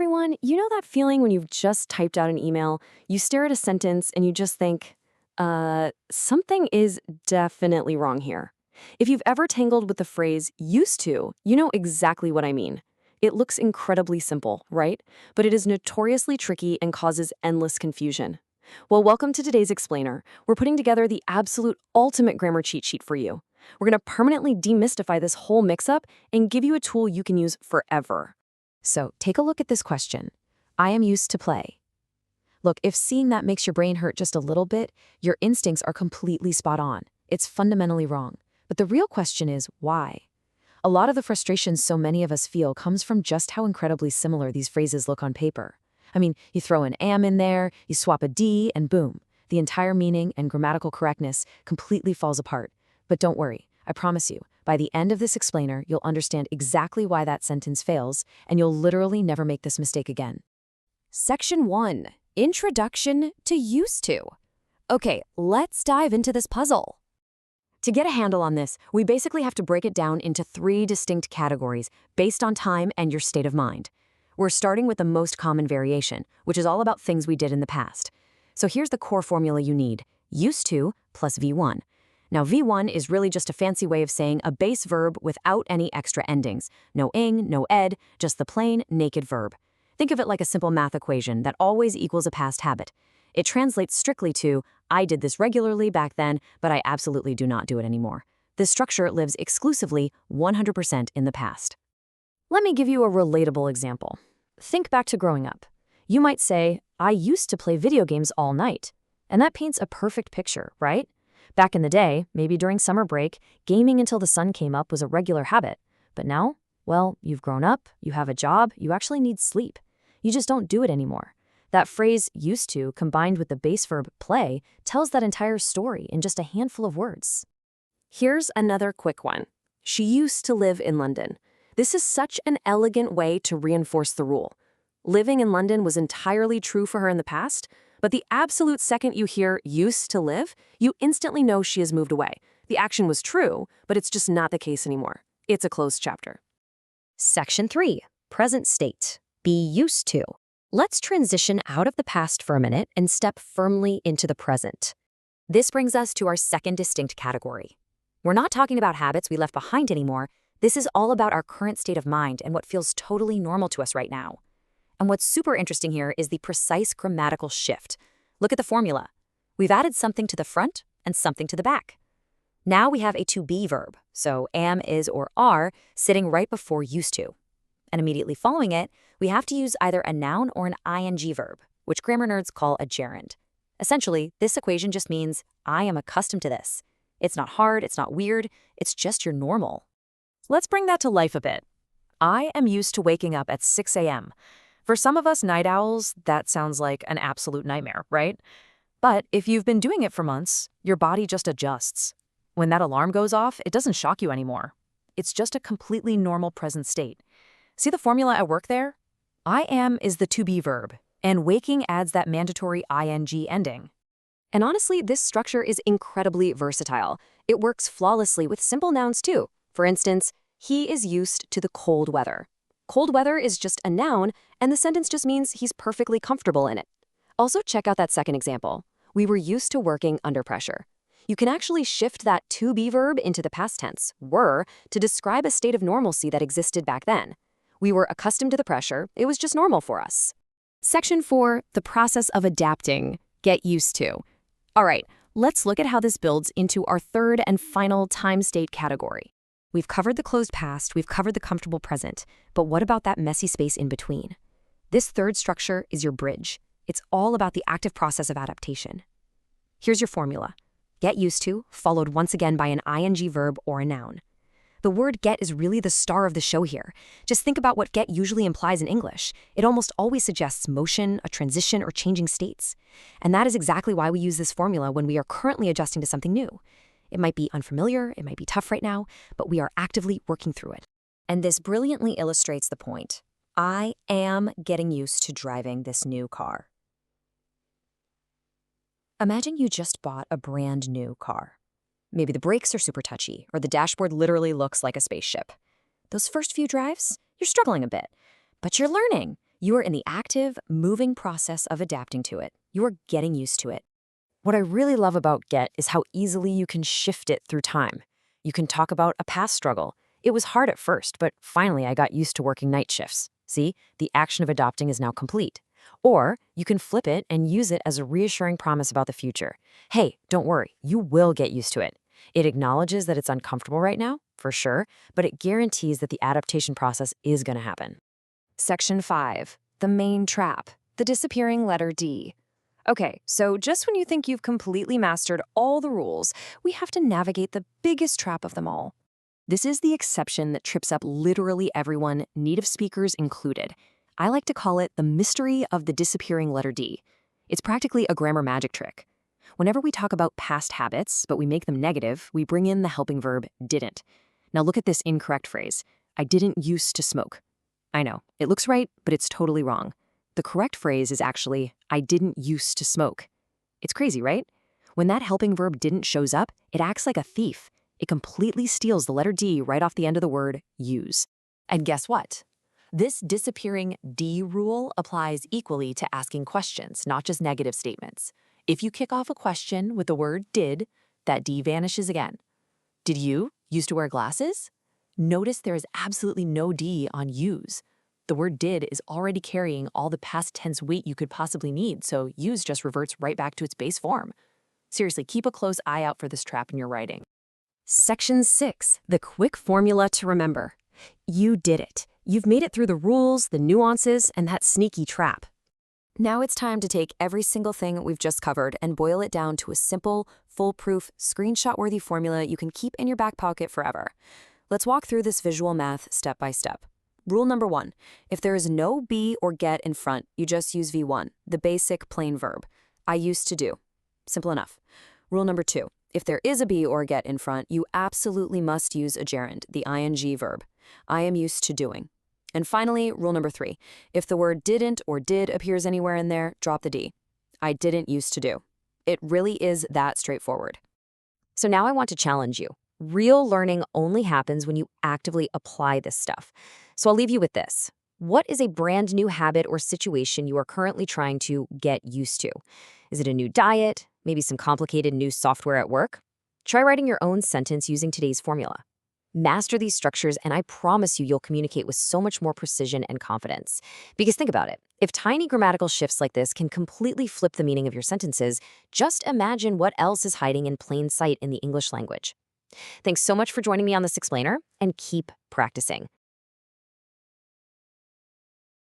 everyone, you know that feeling when you've just typed out an email, you stare at a sentence and you just think, something is definitely wrong here. If you've ever tangled with the phrase used to, you know exactly what I mean. It looks incredibly simple, right? But it is notoriously tricky and causes endless confusion. Well, welcome to today's explainer. We're putting together the absolute ultimate grammar cheat sheet for you. We're going to permanently demystify this whole mix-up and give you a tool you can use forever. So take a look at this question. I am used to play. Look, if seeing that makes your brain hurt just a little bit, your instincts are completely spot on. It's fundamentally wrong. But the real question is, why? A lot of the frustration so many of us feel comes from just how incredibly similar these phrases look on paper. I mean, you throw an am in there, you swap a d, and boom, the entire meaning and grammatical correctness completely falls apart. But don't worry, I promise you, by the end of this explainer, you'll understand exactly why that sentence fails, and you'll literally never make this mistake again. Section 1. Introduction to used to. Okay, let's dive into this puzzle. To get a handle on this, we basically have to break it down into 3 distinct categories based on time and your state of mind. We're starting with the most common variation, which is all about things we did in the past. So here's the core formula you need: used to plus V1. Now, V1 is really just a fancy way of saying a base verb without any extra endings. No ing, no ed, just the plain, naked verb. Think of it like a simple math equation that always equals a past habit. It translates strictly to, I did this regularly back then, but I absolutely do not do it anymore. This structure lives exclusively 100% in the past. Let me give you a relatable example. Think back to growing up. You might say, I used to play video games all night. And that paints a perfect picture, right? Back in the day, maybe during summer break, gaming until the sun came up was a regular habit. But now, well, you've grown up, you have a job, you actually need sleep. You just don't do it anymore. That phrase, used to, combined with the base verb, play, tells that entire story in just a handful of words. Here's another quick one. She used to live in London. This is such an elegant way to reinforce the rule. Living in London was entirely true for her in the past, but the absolute second you hear used to live, you instantly know she has moved away. The action was true, but it's just not the case anymore. It's a closed chapter. Section 3. Present state. Be used to. Let's transition out of the past for a minute and step firmly into the present. This brings us to our second distinct category. We're not talking about habits we left behind anymore. This is all about our current state of mind and what feels totally normal to us right now. And what's super interesting here is the precise grammatical shift. Look at the formula. We've added something to the front and something to the back. Now we have a to be verb, so am, is, or are, sitting right before used to. And immediately following it, we have to use either a noun or an ing verb, which grammar nerds call a gerund. Essentially, this equation just means I am accustomed to this. It's not hard, it's not weird, it's just your normal. Let's bring that to life a bit. I am used to waking up at 6 a.m. For some of us night owls, that sounds like an absolute nightmare, right? But if you've been doing it for months, your body just adjusts. When that alarm goes off, it doesn't shock you anymore. It's just a completely normal present state. See the formula at work there? I am is the to be verb, and waking adds that mandatory ing ending. And honestly, this structure is incredibly versatile. It works flawlessly with simple nouns too. For instance, he is used to the cold weather. Cold weather is just a noun, and the sentence just means he's perfectly comfortable in it. Also, check out that second example. We were used to working under pressure. You can actually shift that to be verb into the past tense, were, to describe a state of normalcy that existed back then. We were accustomed to the pressure. It was just normal for us. Section 4, the process of adapting. Get used to. All right, let's look at how this builds into our third and final time state category. We've covered the closed past, we've covered the comfortable present, but what about that messy space in between? This third structure is your bridge. It's all about the active process of adaptation. Here's your formula. Get used to, followed once again by an ing verb or a noun. The word get is really the star of the show here. Just think about what get usually implies in English. It almost always suggests motion, a transition, or changing states. And that is exactly why we use this formula when we are currently adjusting to something new. It might be unfamiliar, it might be tough right now, but we are actively working through it. And this brilliantly illustrates the point. I am getting used to driving this new car. Imagine you just bought a brand new car. Maybe the brakes are super touchy, or the dashboard literally looks like a spaceship. Those first few drives, you're struggling a bit, but you're learning. You are in the active, moving process of adapting to it. You are getting used to it. What I really love about get is how easily you can shift it through time. You can talk about a past struggle. It was hard at first, but finally I got used to working night shifts. See, the action of adopting is now complete. Or you can flip it and use it as a reassuring promise about the future. Hey, don't worry, you will get used to it. It acknowledges that it's uncomfortable right now, for sure, but it guarantees that the adaptation process is going to happen. Section 5. The main trap. The disappearing letter D. Okay, so just when you think you've completely mastered all the rules, we have to navigate the biggest trap of them all. This is the exception that trips up literally everyone, native speakers included. I like to call it the mystery of the disappearing letter D. It's practically a grammar magic trick. Whenever we talk about past habits, but we make them negative, we bring in the helping verb didn't. Now look at this incorrect phrase. I didn't used to smoke. I know, it looks right, but it's totally wrong. The correct phrase is actually, I didn't used to smoke. It's crazy, right? When that helping verb didn't shows up, it acts like a thief. It completely steals the letter D right off the end of the word use. And guess what? This disappearing D rule applies equally to asking questions, not just negative statements. If you kick off a question with the word did, that D vanishes again. Did you used to wear glasses? Notice there is absolutely no D on use. The word did is already carrying all the past tense weight you could possibly need, so use just reverts right back to its base form. Seriously, keep a close eye out for this trap in your writing. Section 6. The quick formula to remember. You did it. You've made it through the rules, the nuances, and that sneaky trap. Now it's time to take every single thing we've just covered and boil it down to a simple, foolproof, screenshot-worthy formula you can keep in your back pocket forever. Let's walk through this visual math step by step. Rule number 1. If there is no be or get in front, you just use V1, the basic plain verb. I used to do. Simple enough. Rule number 2. If there is a be or get in front, you absolutely must use a gerund, the ing verb. I am used to doing. And finally, rule number 3. If the word didn't or did appears anywhere in there, drop the D. I didn't used to do. It really is that straightforward. So now I want to challenge you. Real learning only happens when you actively apply this stuff. So I'll leave you with this. What is a brand new habit or situation you are currently trying to get used to? Is it a new diet? Maybe some complicated new software at work? Try writing your own sentence using today's formula. Master these structures, and I promise you, you'll communicate with so much more precision and confidence. Because think about it. If tiny grammatical shifts like this can completely flip the meaning of your sentences, just imagine what else is hiding in plain sight in the English language. Thanks so much for joining me on this explainer, and keep practicing.